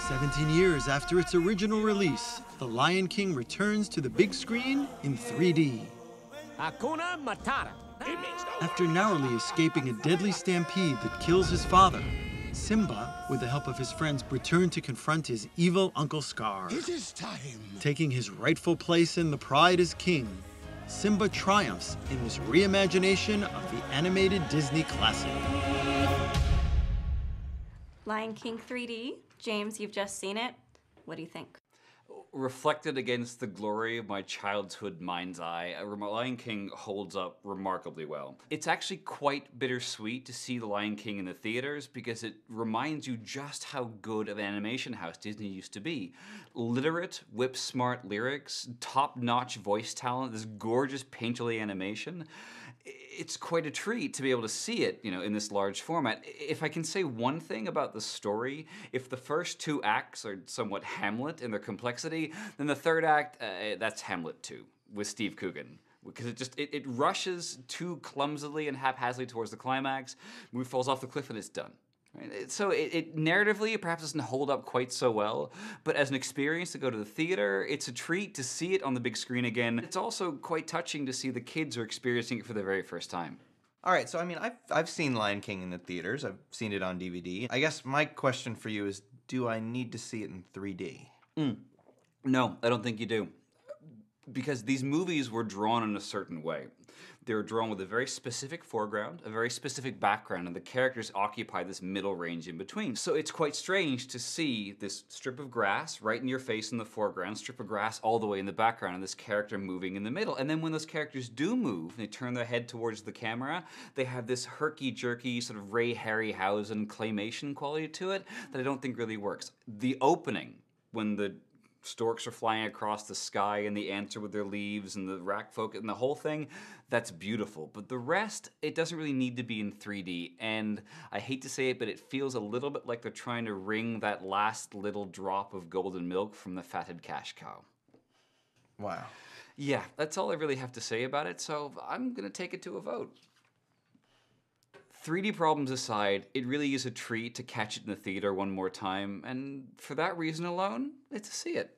17 years after its original release, The Lion King returns to the big screen in 3D. Hakuna Matata. After narrowly escaping a deadly stampede that kills his father, Simba, with the help of his friends, return to confront his evil Uncle Scar. It is time. Taking his rightful place in the pride as king, Simba triumphs in this reimagination of the animated Disney classic. Lion King 3D. James, you've just seen it. What do you think? Reflected against the glory of my childhood mind's eye, Lion King holds up remarkably well. It's actually quite bittersweet to see The Lion King in the theaters because it reminds you just how good of an animation house Disney used to be. Literate, whip-smart lyrics, top-notch voice talent, this gorgeous painterly animation. It's quite a treat to be able to see it, in this large format. If I can say one thing about the story, if the first two acts are somewhat Hamlet in their complexity, then the third act, that's Hamlet 2, with Steve Coogan. Because it rushes too clumsily and haphazardly towards the climax, movie falls off the cliff and it's done. Right? So it narratively, it perhaps doesn't hold up quite so well, but as an experience to go to the theater, it's a treat to see it on the big screen again. It's also quite touching to see the kids are experiencing it for the very first time. All right, so I mean, I've seen Lion King in the theaters. I've seen it on DVD. I guess my question for you is, do I need to see it in 3D? No, I don't think you do. Because these movies were drawn in a certain way. They were drawn with a very specific foreground, a very specific background, and the characters occupy this middle range in between. So it's quite strange to see this strip of grass right in your face in the foreground, strip of grass all the way in the background, and this character moving in the middle. And then when those characters do move, they turn their head towards the camera, they have this herky-jerky sort of Ray Harryhausen claymation quality to it that I don't think really works. The opening, when the storks are flying across the sky and the ants are with their leaves and the rack folk and the whole thing, that's beautiful. But the rest, it doesn't really need to be in 3D. And I hate to say it, but it feels a little bit like they're trying to wring that last little drop of golden milk from the fatted cash cow. Wow. Yeah, that's all I really have to say about it, so I'm gonna take it to a vote. 3D problems aside, it really is a treat to catch it in the theater one more time, and for that reason alone, it's a see it.